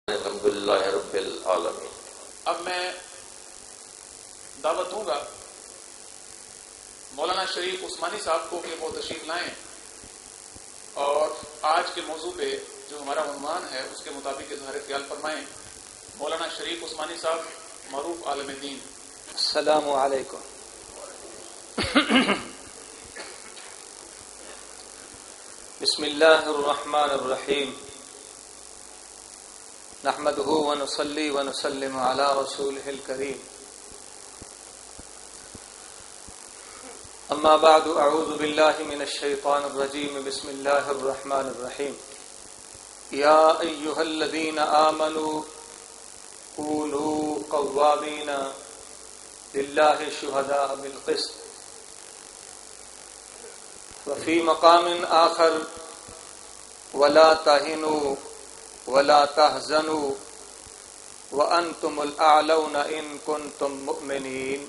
الحمدللہ رب العالمین۔ اب میں دعوت دوں گا مولانا شریف عثمانی صاحب کو کہ وہ تشریف لائیں اور آج کے موضوع پہ جو ہمارا عنوان ہے اس کے مطابق اظہار خیال فرمائیں۔ مولانا شریف عثمانی صاحب، معروف عالم دین۔ السلام علیکم۔ بسم اللہ الرحمن الرحیم، نحمده ونصلي ونسلم على رسوله الكريم، اما بعد، اعوذ باللہ من الشیطان الرجیم، بسم اللہ الرحمن الرحیم۔ یا ایہا الذین آمنوا کونوا قوامین للہ شہداء بالقسط۔ وفی مقام آخر، ولا تہنوا ولا تحزنوا وانتم الاعلون ان کنتم مؤمنین۔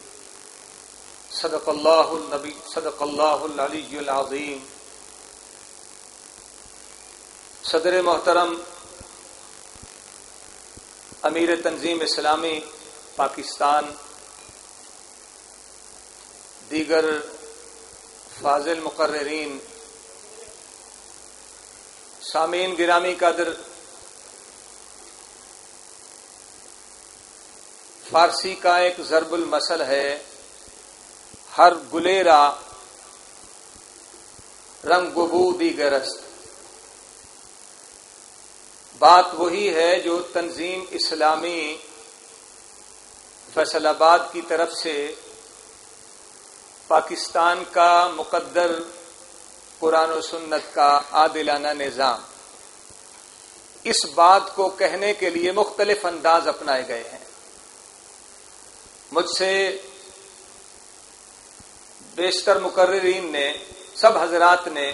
صدق اللہ النبی، صدق اللہ العلی العظیم۔ صدر محترم امیر تنظیم اسلامی پاکستان، دیگر فاضل مقررین، سامعین گرامی قدر، فارسی کا ایک ضرب المثل ہے، ہر گلیرا رنگ بو دیگر است۔ بات وہی ہے جو تنظیم اسلامی فیصل آباد کی طرف سے پاکستان کا مقدر قرآن و سنت کا عادلانہ نظام، اس بات کو کہنے کے لیے مختلف انداز اپنائے گئے ہیں۔ مجھ سے بیشتر مقررین نے، سب حضرات نے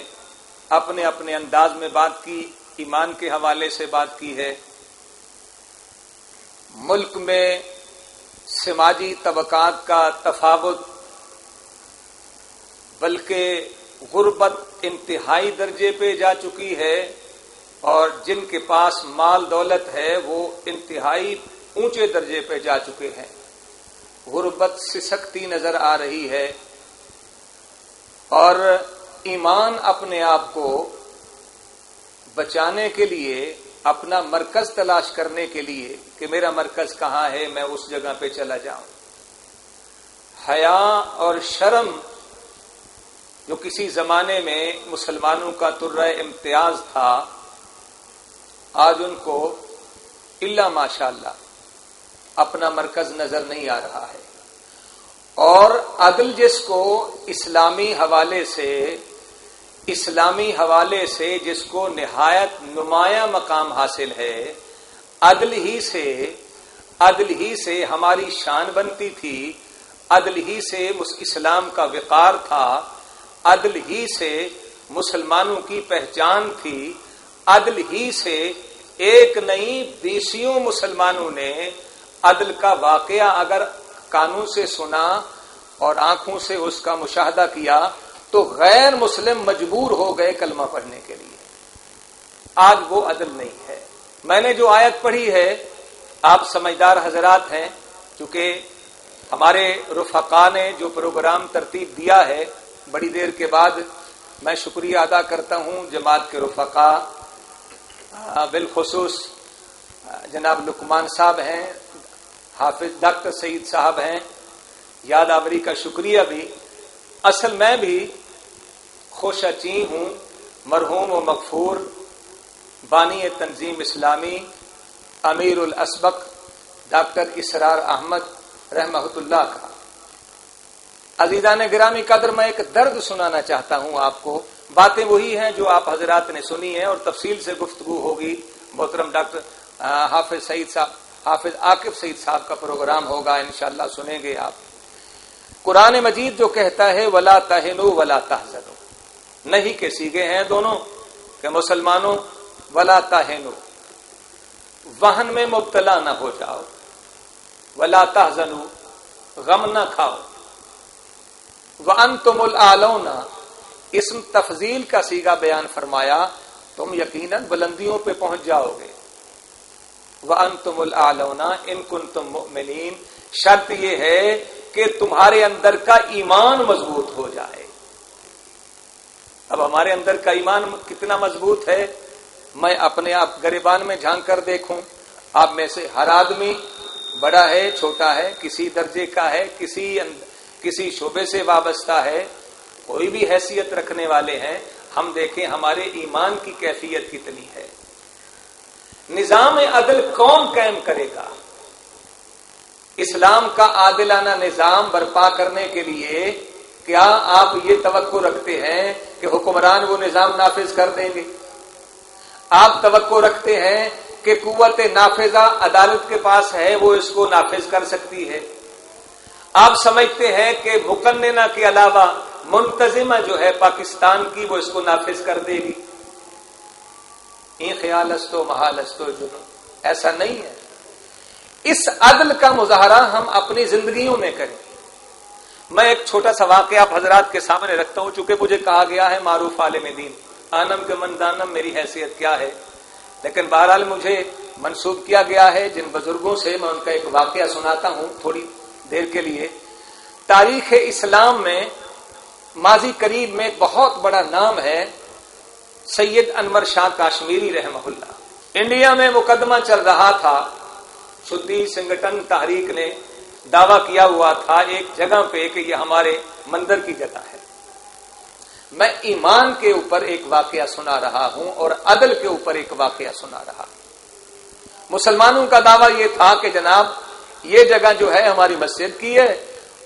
اپنے اپنے انداز میں بات کی، ایمان کے حوالے سے بات کی ہے۔ ملک میں سماجی طبقات کا تفاوت، بلکہ غربت انتہائی درجے پہ جا چکی ہے، اور جن کے پاس مال دولت ہے وہ انتہائی اونچے درجے پہ جا چکے ہیں۔ غربت سسکتی نظر آ رہی ہے، اور ایمان اپنے آپ کو بچانے کے لیے، اپنا مرکز تلاش کرنے کے لیے کہ میرا مرکز کہاں ہے، میں اس جگہ پہ چلا جاؤں۔ حیا اور شرم جو کسی زمانے میں مسلمانوں کا ترہ امتیاز تھا، آج ان کو الا ماشاءاللہ اپنا مرکز نظر نہیں آ رہا ہے۔ اور عدل جس کو اسلامی حوالے سے جس کو نہایت نمایاں مقام حاصل ہے، عدل ہی سے ہماری شان بنتی تھی، عدل ہی سے اسلام کا وقار تھا، عدل ہی سے مسلمانوں کی پہچان تھی، عدل ہی سے ایک نہیں بیسیوں مسلمانوں نے عدل کا واقعہ اگر کانوں سے سنا اور آنکھوں سے اس کا مشاہدہ کیا تو غیر مسلم مجبور ہو گئے کلمہ پڑھنے کے لیے۔ آج وہ عدل نہیں ہے۔ میں نے جو آیت پڑھی ہے، آپ سمجھدار حضرات ہیں، چونکہ ہمارے رفقا نے جو پروگرام ترتیب دیا ہے، بڑی دیر کے بعد میں شکریہ ادا کرتا ہوں جماعت کے رفقا، بالخصوص جناب لقمان صاحب ہیں، حافظ ڈاکٹر سعید صاحب ہیں، یاد آوری کا شکریہ بھی۔ اصل میں بھی خوشا چیں ہوں مرحوم و مغفور بانی تنظیم اسلامی امیر الاسبق ڈاکٹر اسرار احمد رحمۃ اللہ کا۔ عزیزان گرامی قدر، میں ایک درد سنانا چاہتا ہوں آپ کو۔ باتیں وہی ہیں جو آپ حضرات نے سنی ہیں، اور تفصیل سے گفتگو ہوگی۔ محترم ڈاکٹر حافظ عاقب سعید صاحب کا پروگرام ہوگا، انشاءاللہ سنیں گے آپ۔ قرآن مجید جو کہتا ہے وَلَا تَهِنُوا وَلَا تَحْزَنُوا، نہیں کے سیغے ہیں دونوں کہ مسلمانوں وَلَا تَهِنُوا، وہن میں مبتلا نہ ہو جاؤ، وَلَا تَحْزَنُوا، غم نہ کھاؤ، وَأَنْتُمُ الْأَعْلَوْنَ، اسم تفضیل کا صیغہ بیان فرمایا، تم یقیناً بلندیوں پہ پہنچ جاؤ گے۔ وَأَنْتُمُ الْأَعْلَوْنَ إِن كُنتُم مُؤْمِنِينَ، شرط یہ ہے کہ تمہارے اندر کا ایمان مضبوط ہو جائے۔ اب ہمارے اندر کا ایمان کتنا مضبوط ہے، میں اپنے آپ گریبان میں جھانک کر دیکھوں، آپ میں سے ہر آدمی بڑا ہے چھوٹا ہے، کسی درجے کا ہے، کسی شعبے سے وابستہ ہے، کوئی بھی حیثیت رکھنے والے ہیں، ہم دیکھیں ہمارے ایمان کی کیفیت کتنی ہے۔ نظام عدل کون قائم کرے گا؟ اسلام کا عادلانہ نظام برپا کرنے کے لیے کیا آپ یہ توقع رکھتے ہیں کہ حکمران وہ نظام نافذ کر دیں گے؟ آپ توقع رکھتے ہیں کہ قوت نافذہ عدالت کے پاس ہے، وہ اس کو نافذ کر سکتی ہے؟ آپ سمجھتے ہیں کہ مقننہ کے علاوہ منتظمہ جو ہے پاکستان کی، وہ اس کو نافذ کر دے گی؟ این خیال استو محال استو جنون، ایسا نہیں ہے۔ اس عدل کا مظاہرہ ہم اپنی زندگیوں میں کریں۔ میں ایک چھوٹا سا واقعہ آپ حضرات کے سامنے رکھتا ہوں، چونکہ مجھے کہا گیا ہے معروف عالم دین، آنم کے من دانم، میری حیثیت کیا ہے، لیکن بہرحال مجھے منسوب کیا گیا ہے جن بزرگوں سے، میں ان کا ایک واقعہ سناتا ہوں تھوڑی دیر کے لیے۔ تاریخ اسلام میں ماضی قریب میں ایک بہت بڑا نام ہے سید انور شاہ کاشمیری رحمہ اللہ۔ انڈیا میں مقدمہ چل رہا تھا، شدی سنگٹن تحریک نے دعویٰ کیا ہوا تھا ایک جگہ پہ کہ یہ ہمارے مندر کی جگہ ہے۔ میں ایمان کے اوپر ایک واقعہ سنا رہا ہوں اور عدل کے اوپر ایک واقعہ سنا رہا ہوں۔ مسلمانوں کا دعویٰ یہ تھا کہ جناب یہ جگہ جو ہے ہماری مسجد کی ہے،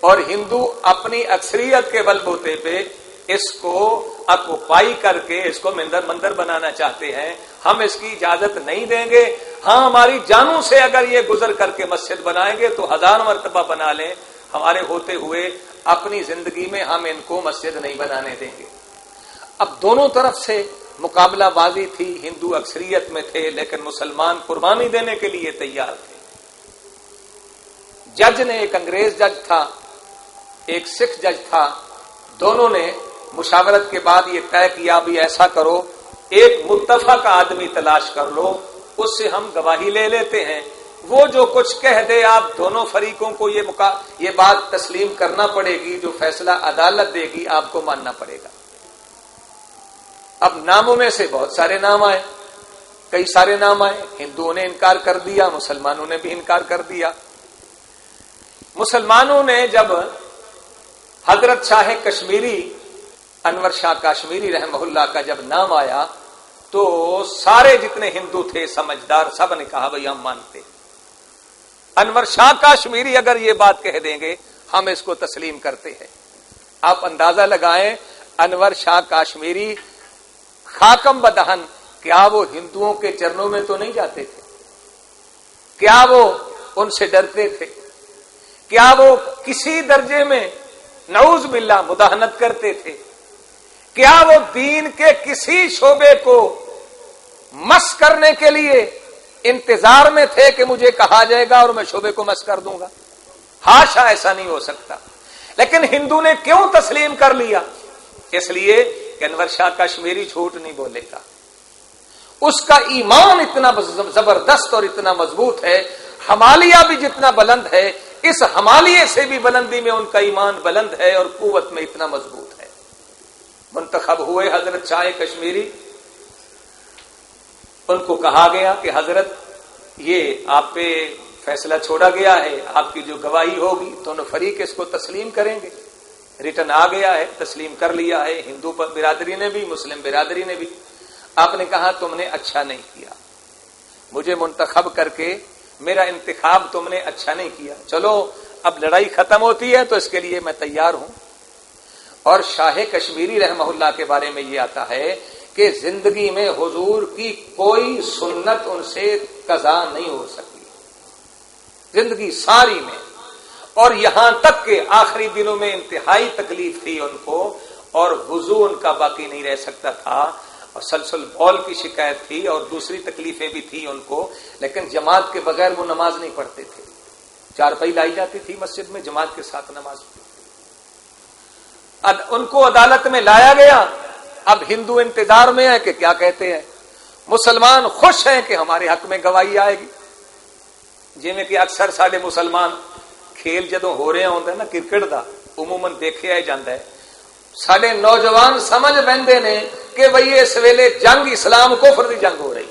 اور ہندو اپنی اکثریت کے بل بوتے پہ اس کو اکوپائی کر کے اس کو مندر بنانا چاہتے ہیں، ہم اس کی اجازت نہیں دیں گے۔ ہاں ہماری جانوں سے اگر یہ گزر کر کے مسجد بنائیں گے تو 1000 مرتبہ بنا لیں، ہمارے ہوتے ہوئے اپنی زندگی میں ہم ان کو مسجد نہیں بنانے دیں گے۔ اب دونوں طرف سے مقابلہ بازی تھی، ہندو اکثریت میں تھے لیکن مسلمان قربانی دینے کے لیے تیار تھے۔ جج نے، ایک انگریز جج تھا، ایک سکھ جج تھا، دونوں نے مشاورت کے بعد یہ طے کیا بھی ایسا کرو، ایک متفق آدمی تلاش کر لو، اس سے ہم گواہی لے لیتے ہیں، وہ جو کچھ کہہ دے آپ دونوں فریقوں کو یہ بات تسلیم کرنا پڑے گی، جو فیصلہ عدالت دے گی آپ کو ماننا پڑے گا۔ اب ناموں میں سے بہت سارے نام آئے، کئی سارے نام آئے، ہندوؤں نے انکار کر دیا، مسلمانوں نے بھی انکار کر دیا۔ مسلمانوں نے جب حضرت شاہ کشمیری، انور شاہ کاشمیری رحمہ اللہ کا جب نام آیا تو سارے جتنے ہندو تھے سمجھدار، سب نے کہا بھئی ہم مانتے، انور شاہ کاشمیری اگر یہ بات کہہ دیں گے ہم اس کو تسلیم کرتے ہیں۔ آپ اندازہ لگائیں، انور شاہ کاشمیری خاکم بدہن، کیا وہ ہندوؤں کے چرنوں میں تو نہیں جاتے تھے؟ کیا وہ ان سے ڈرتے تھے؟ کیا وہ کسی درجے میں نعوذ باللہ مداہنت کرتے تھے؟ کیا وہ دین کے کسی شعبے کو مس کرنے کے لیے انتظار میں تھے کہ مجھے کہا جائے گا اور میں شعبے کو مس کر دوں گا؟ ہاشا، ایسا نہیں ہو سکتا۔ لیکن ہندو نے کیوں تسلیم کر لیا؟ اس لیے کہ انور شاہ کشمیری جھوٹ نہیں بولے گا، اس کا ایمان اتنا زبردست اور اتنا مضبوط ہے، ہمالیہ بھی جتنا بلند ہے اس ہمالیہ سے بھی بلندی میں ان کا ایمان بلند ہے اور قوت میں اتنا مضبوط ہے۔ منتخب ہوئے حضرت شاہ کشمیری، ان کو کہا گیا کہ حضرت یہ آپ پہ فیصلہ چھوڑا گیا ہے، آپ کی جو گواہی ہوگی دونوں فریق اس کو تسلیم کریں گے۔ ریٹن آ گیا ہے، تسلیم کر لیا ہے، ہندو برادری نے بھی، مسلم برادری نے بھی۔ آپ نے کہا تم نے اچھا نہیں کیا، مجھے منتخب کر کے میرا انتخاب تم نے اچھا نہیں کیا، چلو اب لڑائی ختم ہوتی ہے تو اس کے لیے میں تیار ہوں۔ اور شاہ کشمیری رحمہ اللہ کے بارے میں یہ آتا ہے کہ زندگی میں حضور کی کوئی سنت ان سے قضا نہیں ہو سکی، زندگی ساری میں، اور یہاں تک کہ آخری دنوں میں انتہائی تکلیف تھی ان کو اور وضو ان کا باقی نہیں رہ سکتا تھا، اور سلسل بول کی شکایت تھی اور دوسری تکلیفیں بھی تھی ان کو، لیکن جماعت کے بغیر وہ نماز نہیں پڑھتے تھے۔ چارپائی لائی جاتی تھی مسجد میں، جماعت کے ساتھ نماز پڑھتے۔ ان کو عدالت میں لایا گیا، اب ہندو انتظار میں ہے کہ کیا کہتے ہیں، مسلمان خوش ہیں کہ ہمارے حق میں گواہی آئے گی، ਜਿਵੇਂ ਕਿ ਅਕਸਰ ਸਾਡੇ ਮੁਸਲਮਾਨ ਖੇਲ ਜਦੋਂ ਹੋ ਰਿਹਾ ਹੁੰਦਾ ਨਾ ਕ੍ਰਿਕਟ ਦਾ ਉਮੂਮਨ ਦੇਖਿਆ ਜਾਂਦਾ ਹੈ, ਸਾਡੇ ਨੌਜਵਾਨ ਸਮਝ ਬੈਂਦੇ ਨੇ ਕਿ ਬਈ ਇਸ ਵੇਲੇ ਜੰਗ ਇਸਲਾਮ ਕੁਫਰ ਦੀ ਜੰਗ ਹੋ ਰਹੀ ਹੈ।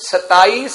27,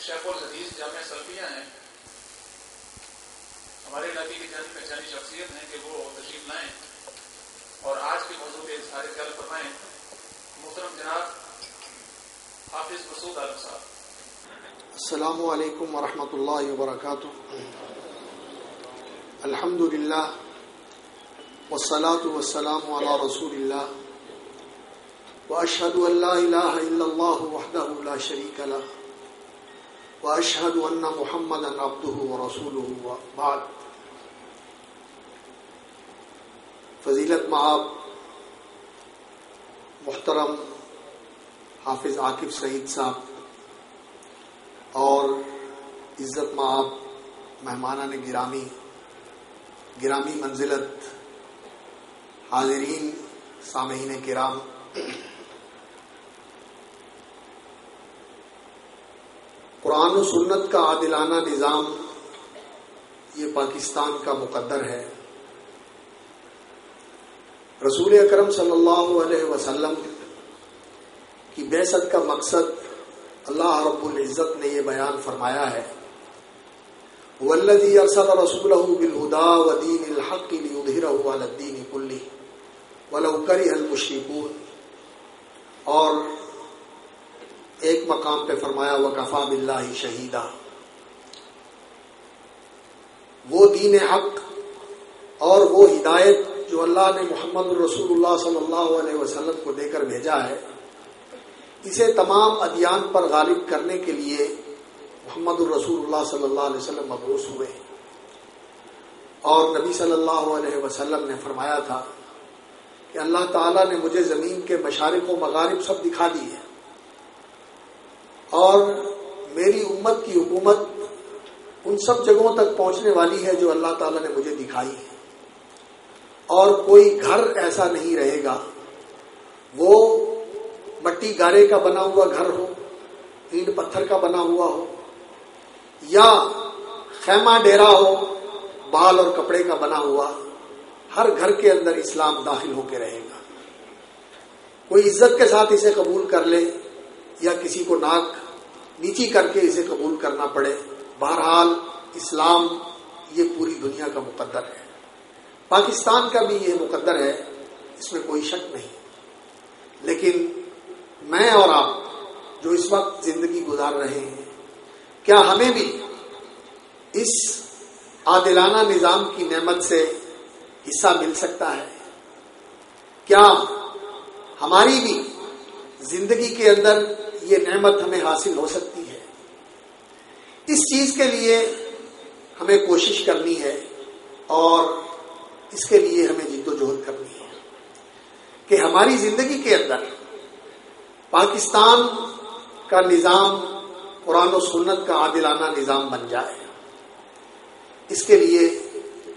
شیخ الحدیث جامعہ سلفیہ ہیں، ہمارے علاقے کی جانی پہچانی شخصیت ہیں کہ وہ تشریف لائیں اور آج کے موضوع کے اظہار خیال فرمائیں۔ محترم جناب حافظ مسعود عالم صاحب۔ السلام علیکم ورحمۃ اللہ وبرکاتہ۔ الحمد للہ والصلاة والسلام علی رسول اللہ واشہد ان لا الہ الا اللہ وحدہ لا شریک لہ واشہد ان محمدا عبدہ ورسولہ وبعد۔ فضیلت مآب محترم حافظ عاقب سعید صاحب اور عزت مآب مہمانان گرامی منزلت حاضرین سامعین کرام، قرآن و سنت کا عادلانہ نظام یہ پاکستان کا مقدر ہے۔ رسول اکرم صلی اللہ علیہ وسلم کی بعثت کا مقصد اللہ رب العزت نے یہ بیان فرمایا ہے، والذی ارسل رسولہ بالہدی ودین الحق لیظہرہ علی الدین کلہ ولو کرہ المشرکون، اور ایک مقام پہ فرمایا وکفی باللہ شہیدا۔ وہ دین حق اور وہ ہدایت جو اللہ نے محمد الرسول اللہ صلی اللہ علیہ وسلم کو دے کر بھیجا ہے، اسے تمام ادیان پر غالب کرنے کے لیے محمد الرسول اللہ صلی اللہ علیہ وسلم مبعوث ہوئے، اور نبی صلی اللہ علیہ وسلم نے فرمایا تھا کہ اللہ تعالیٰ نے مجھے زمین کے مشارق و مغارب سب دکھا دی ہے، اور میری امت کی حکومت ان سب جگہوں تک پہنچنے والی ہے جو اللہ تعالیٰ نے مجھے دکھائی ہے، اور کوئی گھر ایسا نہیں رہے گا، وہ مٹی گارے کا بنا ہوا گھر ہو، اینٹ پتھر کا بنا ہوا ہو، یا خیمہ ڈیرا ہو بال اور کپڑے کا بنا ہوا، ہر گھر کے اندر اسلام داخل ہو کے رہے گا۔ کوئی عزت کے ساتھ اسے قبول کر لے یا کسی کو ناک نیچی کر کے اسے قبول کرنا پڑے، بہرحال اسلام یہ پوری دنیا کا مقدر ہے، پاکستان کا بھی یہ مقدر ہے، اس میں کوئی شک نہیں۔ لیکن میں اور آپ جو اس وقت زندگی گزار رہے ہیں، کیا ہمیں بھی اس عادلانہ نظام کی نعمت سے حصہ مل سکتا ہے؟ کیا ہماری بھی زندگی کے اندر یہ نعمت ہمیں حاصل ہو سکتی ہے؟ اس چیز کے لیے ہمیں کوشش کرنی ہے اور اس کے لیے ہمیں جد و جہد کرنی ہے کہ ہماری زندگی کے اندر پاکستان کا نظام قرآن و سنت کا عادلانہ نظام بن جائے۔ اس کے لیے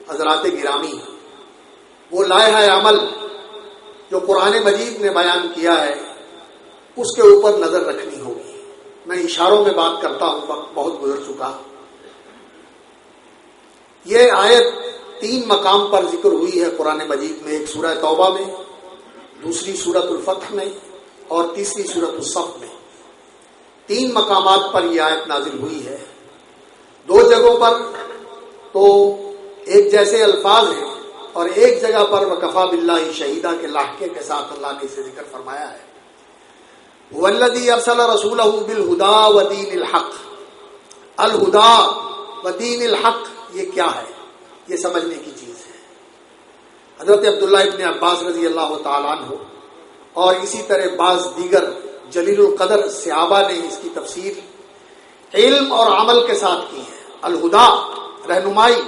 حضرات گرامی وہ لائحہ عمل جو قرآن مجید نے بیان کیا ہے اس کے اوپر نظر رکھنی ہوگی۔ میں اشاروں میں بات کرتا ہوں، وقت بہت گزر چکا۔ یہ آیت 3 مقام پر ذکر ہوئی ہے قرآن مجید میں، ایک سورہ توبہ میں، دوسری سورۃ الفتح میں، اور تیسری سورۃ الصف میں۔ 3 مقامات پر یہ آیت نازل ہوئی ہے۔ 2 جگہوں پر تو ایک جیسے الفاظ ہیں، اور ایک جگہ پر وکفی باللہ شہیدہ کے لاحقے کے ساتھ اللہ نے اسے ذکر فرمایا ہے۔ والذی ارسل رسولہ بالہدی ودین الحق۔ الہدی ودین الحق یہ کیا ہے؟ یہ سمجھنے کی چیز ہے۔ حضرت عبداللہ ابن عباس رضی اللہ تعالیٰ عنہ اور اسی طرح بعض دیگر جلیل القدر صحابہ نے اس کی تفسیر علم اور عمل کے ساتھ کی ہے۔ الہدا رہنمائی،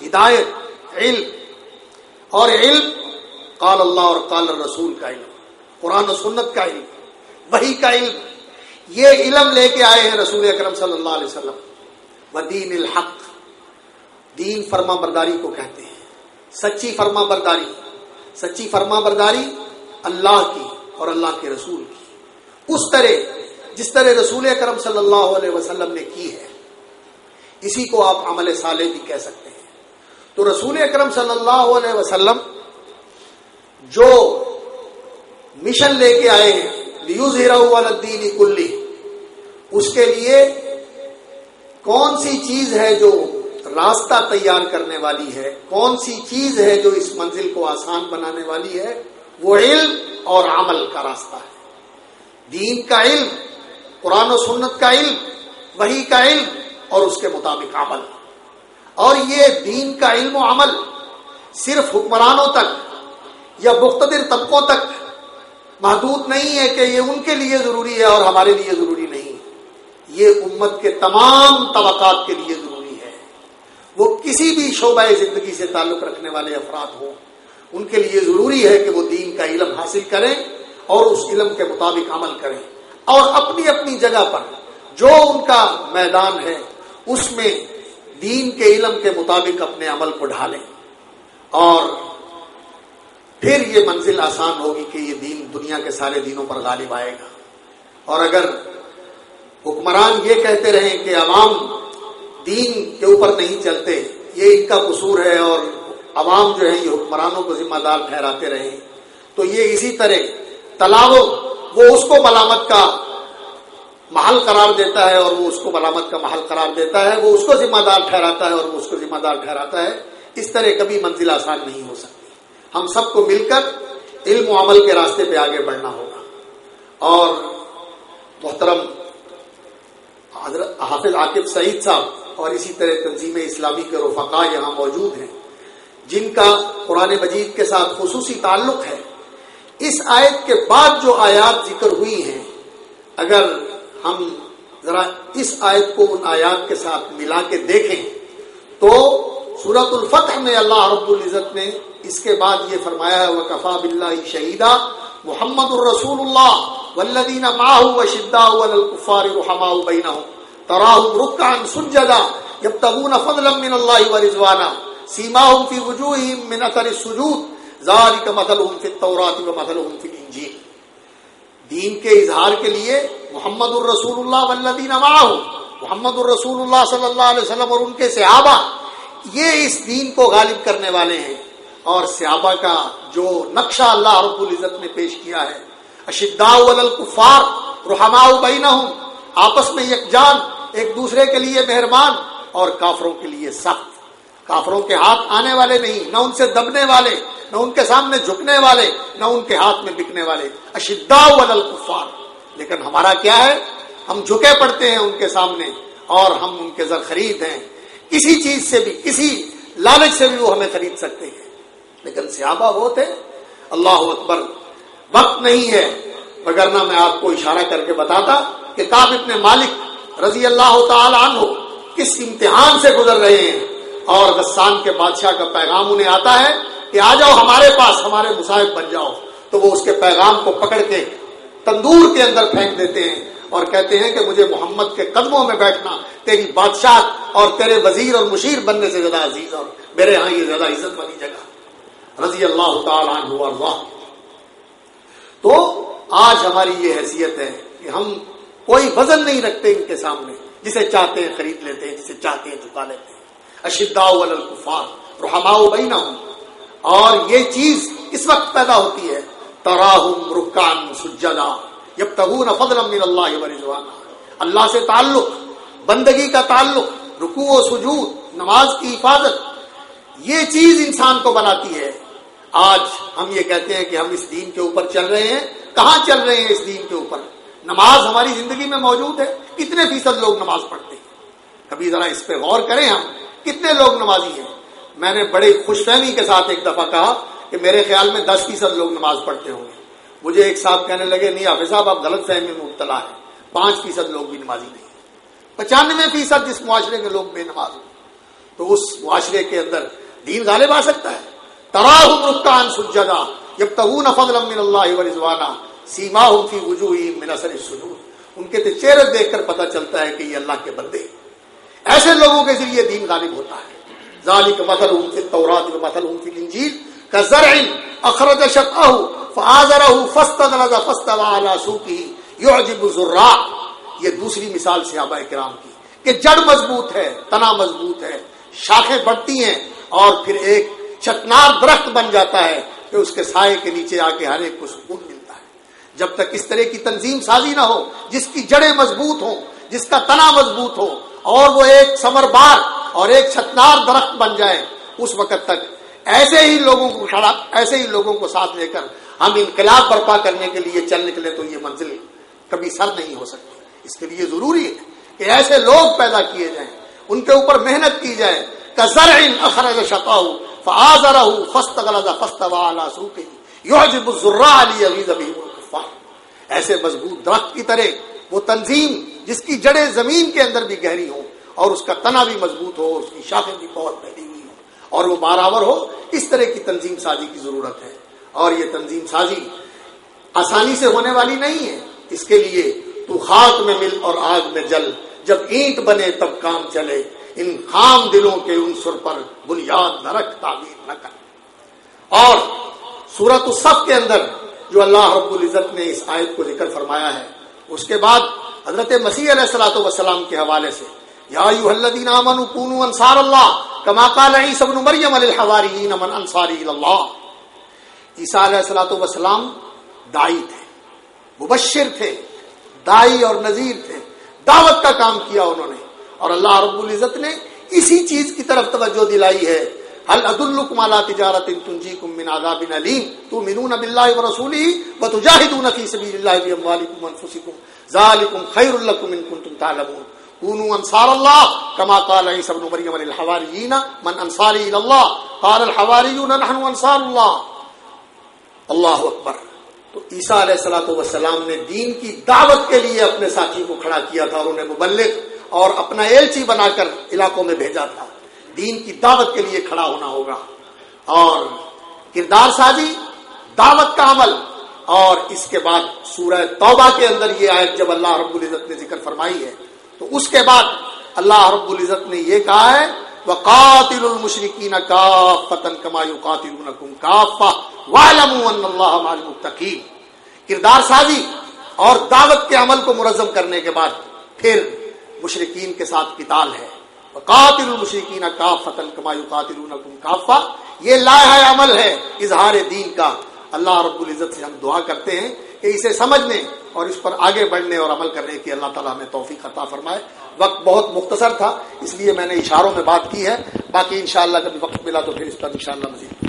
ہدایت، علم، اور علم قال اللہ اور قال الرسول کا علم، قرآن و سنت کا علم، وحی کا علم، یہ علم لے کے آئے ہیں رسول اکرم صلی اللہ علیہ وسلم۔ ودین الحق، دین فرما برداری کو کہتے ہیں، سچی فرما برداری، سچی فرما برداری اللہ کی اور اللہ کے رسول کی، اس طرح جس طرح رسول اکرم صلی اللہ علیہ وسلم نے کی ہے، اسی کو آپ عمل صالح بھی کہہ سکتے ہیں۔ تو رسول اکرم صلی اللہ علیہ وسلم جو مشن لے کے آئے ہیں لیظہرہ علی الدین کلہ، اس کے لیے کون سی چیز ہے جو راستہ تیار کرنے والی ہے، کون سی چیز ہے جو اس منزل کو آسان بنانے والی ہے، وہ علم اور عمل کا راستہ ہے۔ دین کا علم، قرآن و سنت کا علم، وحی کا علم اور اس کے مطابق عمل۔ اور یہ دین کا علم و عمل صرف حکمرانوں تک یا مقتدر طبقوں تک محدود نہیں ہے کہ یہ ان کے لیے ضروری ہے اور ہمارے لیے ضروری نہیں، یہ امت کے تمام طبقات کے لیے ضروری ہے۔ وہ کسی بھی شعبہ زندگی سے تعلق رکھنے والے افراد ہوں، ان کے لیے ضروری ہے کہ وہ دین کا علم حاصل کریں اور اس علم کے مطابق عمل کریں، اور اپنی اپنی جگہ پر جو ان کا میدان ہے اس میں دین کے علم کے مطابق اپنے عمل کو ڈھالیں، اور پھر یہ منزل آسان ہوگی کہ یہ دین دنیا کے سارے دینوں پر غالب آئے گا۔ اور اگر حکمران یہ کہتے رہیں کہ عوام دین کے اوپر نہیں چلتے، یہ ان کا قصور ہے، اور عوام جو ہے یہ حکمرانوں کو ذمہ دار ٹھہراتے رہیں، تو یہ اسی طرح تلاو وہ اس کو ملامت کا محل قرار دیتا ہے، اور وہ اس کو ملامت کا محل قرار دیتا ہے، وہ اس کو ذمہ دار ٹھہراتا ہے اور وہ اس کو ذمہ دار ٹھہراتا ہے۔ اس طرح کبھی منزل آسان نہیں ہو سکتی۔ ہم سب کو مل کر علم و عمل کے راستے پہ آگے بڑھنا ہوگا۔ اور محترم حضرت حافظ عاقب سعید صاحب اور اسی طرح تنظیم اسلامی کے رفقا یہاں موجود ہیں، جن کا قرآن مجید کے ساتھ خصوصی تعلق ہے۔ اس آیت کے بعد جو آیات ذکر ہوئی ہیں، اگر ہم ذرا اس آیت کو ان آیات کے ساتھ ملا کے دیکھیں تو سورۃ الفتح میں اللہ رب العزت نے اس کے بعد یہ فرمایا ہے وَكَفَى بِاللَّهِ شَهِيدًا محمد الرسول اللہ والذین معه وشداء علی الکفار رحماء بینہم تراہم رکعا سجدا یبتغون فضلا من اللہ ورضوانا سیماہم فی وجوہہم من اثر السجود ذالک مثلہم فی التوراۃ ومثلہم فی الانجیل۔ دین کے اظہار کے لیے محمد الرسول اللہ والذین معه، محمد الرسول اللہ صلی اللہ علیہ وسلم اور ان کے صحابہ، یہ اس دین کو غالب کرنے والے ہیں۔ اور صحابہ کا جو نقشہ اللہ رب العزت نے پیش کیا ہے، اشداء علی الکفار رحماء بینہم، آپس میں یکجان، ایک دوسرے کے لیے مہربان، اور کافروں کے لیے سخت، کافروں کے ہاتھ آنے والے نہیں، نہ ان سے دبنے والے، نہ ان کے سامنے جھکنے والے، نہ ان کے ہاتھ میں بکنے والے، اشداء علی الکفار۔ لیکن ہمارا کیا ہے؟ ہم جھکے پڑتے ہیں ان کے سامنے، اور ہم ان کے زر خرید ہیں، کسی چیز سے بھی، کسی لالچ سے بھی وہ ہمیں خرید سکتے ہیں۔ لیکن صحابہ وہ تھے، اللہ اکبر، وقت نہیں ہے وگرنہ میں آپ کو اشارہ کر کے بتاتا کہ کعب ابن مالک رضی اللہ تعالی عنہ کس امتحان سے گزر رہے ہیں، اور غسان کے بادشاہ کا پیغام انہیں آتا ہے کہ آ جاؤ ہمارے پاس، ہمارے مصاحب بن جاؤ، تو وہ اس کے پیغام کو پکڑ کے تندور کے اندر پھینک دیتے ہیں اور کہتے ہیں کہ مجھے محمد کے قدموں میں بیٹھنا تیری بادشاہ اور تیرے وزیر اور مشیر بننے سے زیادہ عزیز، اور میرے ہاں یہ زیادہ عزت والی جگہ، رضی اللہ تعالی عنہ وارضاہ۔ تو آج ہماری یہ حیثیت ہے کہ ہم کوئی وزن نہیں رکھتے ان کے سامنے، جسے چاہتے ہیں خرید لیتے ہیں، جسے چاہتے ہیں جھکا لیتے ہیں۔ اشداء علی الکفار رحماء بینہم، اور یہ چیز اس وقت پیدا ہوتی ہے تراہم رکعا سجدا یبتغون فضلا من اللہ ورضوانا، اللہ سے تعلق، بندگی کا تعلق، رکوع و سجود، نماز کی حفاظت، یہ چیز انسان کو بناتی ہے۔ آج ہم یہ کہتے ہیں کہ ہم اس دین کے اوپر چل رہے ہیں، کہاں چل رہے ہیں اس دین کے اوپر؟ نماز ہماری زندگی میں موجود ہے، کتنے فیصد لوگ نماز پڑھتے ہیں؟ کبھی ذرا اس پہ غور کریں، ہم کتنے لوگ نمازی ہیں؟ میں نے بڑے خوش فہمی کے ساتھ ایک دفعہ کہا کہ میرے خیال میں 10% لوگ نماز پڑھتے ہوں گے۔ مجھے ایک صاحب کہنے لگے نہیں حافظ صاحب آپ غلط فہمی میں مبتلا ہے، 5% لوگ بھی نمازی نہیں، 95% جس معاشرے کے لوگ بے نماز ہوں، تو اس معاشرے کے اندر دین غالب آ سکتا ہے۔ تراہم رکعا سجدا یبتغون فضلا من اللہ ورضوانا سیماہم فی وجوہہم من اثر السجود، ان کے چہرے دیکھ کر پتہ چلتا ہے کہ یہ اللہ کے بندے ہیں۔ ایسے لوگوں کے ذریعے دین غالب ہوتا ہے۔ ذالک مثلہم فی التوراۃ ومثلہم فی الانجیل کزرع اخرج شطأہ فآزرہ فاستغلظ فاستوى علی سوقہ یعجب الزراع، یہ دوسری مثال صحابہ کرام کی کہ جڑ مضبوط ہے، تنا مضبوط ہے، شاخیں بڑھتی ہیں، اور پھر ایک چتنار درخت بن جاتا ہے کہ اس کے سائے کے نیچے آ کے ہر ایک کو سکون ملتا ہے۔ جب تک اس طرح کی تنظیم سازی نہ ہو جس کی جڑیں مضبوط ہوں، جس کا تنا مضبوط ہو، اور وہ ایک ثمربار اور ایک چھتنار درخت بن جائے، اس وقت تک ایسے ہی لوگوں کو ساتھ لے کر ہم انقلاب برپا کرنے کے لیے چل نکلے تو یہ منزل کبھی سر نہیں ہو سکتی۔ اس کے لیے ضروری ہے کہ ایسے لوگ پیدا کیے جائیں، ان کے اوپر محنت کی جائے۔ کزرع اخرج شطأہ فآزرہ فاستغلظ فاستوى علی سوقہ یعجب الزراع لیغیظ بہم الکفار۔ ایسے مضبوط درخت کی طرح وہ تنظیم جس کی جڑیں زمین کے اندر بھی گہری ہوں اور اس کا تنا بھی مضبوط ہو، اس کی شاخیں بھی بہت پھیلی ہوئی ہوں اور وہ بارآور ہو، اس طرح کی تنظیم سازی کی ضرورت ہے۔ اور یہ تنظیم سازی آسانی سے ہونے والی نہیں ہے۔ اس کے لیے تو خاک میں مل اور آگ میں جل، جب اینٹ بنے تب کام چلے، ان خام دلوں کے عنصر پر بنیاد نہ رکھ، تعبیر نہ کر۔ اور سورۃ الصف کے اندر جو اللہ رب العزت نے اس آیت کو ذکر فرمایا ہے، اس کے بعد حضرت مسیح علیہ الصلوۃ والسلام کے حوالے سے یا ایھا الذین آمنوا کونوا انصار اللہ کما قال عیسی ابن مریم للحواریین من انصاری الی اللہ۔ عیسیٰ علیہ الصلوۃ والسلام داعی تھے، مبشر تھے، داعی اور نذیر تھے، دعوت کا کام کیا انہوں نے، اور اللہ رب العزت نے اسی چیز کی طرف توجہ دلائی ہے۔ هل ادلکم علی تجارۃ تنجیکم من عذاب علیم تؤمنون باللہ ورسولہ وتجاہدون فی سبیل اللہ باموالکم وانفسکم ذالکم خیر لکم ان کنتم تعلمون کونوا انصار اللہ کما قال عیسی ابن مریم للحواریین من انصاری الی اللہ قال الحواریون نحن انصار اللہ۔ اللہ اکبر۔ تو عیسیٰ علیہ الصلوۃ والسلام نے دین کی دعوت کے لیے اپنے ساتھی کو کھڑا کیا تھا اور انہیں مبلغ اور اپنا ایلچی بنا کر علاقوں میں بھیجا تھا۔ دین کی دعوت کے لیے کھڑا ہونا ہوگا، اور کردار سازی، دعوت کا عمل۔ اور اس کے بعد سورہ توبہ کے اندر یہ آیت جب اللہ رب العزت نے ذکر فرمائی ہے تو اس کے بعد اللہ رب العزت نے یہ کہا ہے وَقَاتِلُوا الْمُشْرِكِينَ كَافَّةً كَمَا يُقَاتِلُونَكُمْ كَافَّةً وَاعْلَمُوا أَنَّ اللَّهَ مَعَ الْمُتَّقِينَ۔ کردار سازی اور دعوت کے عمل کو منظم کرنے کے بعد پھر مشرکین کے ساتھ قتال ہے۔ وَقَاتِلُوا الْمُشْرِكِينَ كَافَّةً كَمَا يُقَاتِلُونَكُمْ كَافَّةً، یہ لائحہ عمل ہے اظہار دین کا۔ اللہ رب العزت سے ہم دعا کرتے ہیں کہ اسے سمجھنے اور اس پر آگے بڑھنے اور عمل کرنے کی اللہ تعالیٰ ہمیں توفیق عطا فرمائے۔ وقت بہت مختصر تھا، اس لیے میں نے اشاروں میں بات کی ہے، باقی انشاءاللہ کبھی وقت ملا تو پھر اس پر انشاءاللہ مزید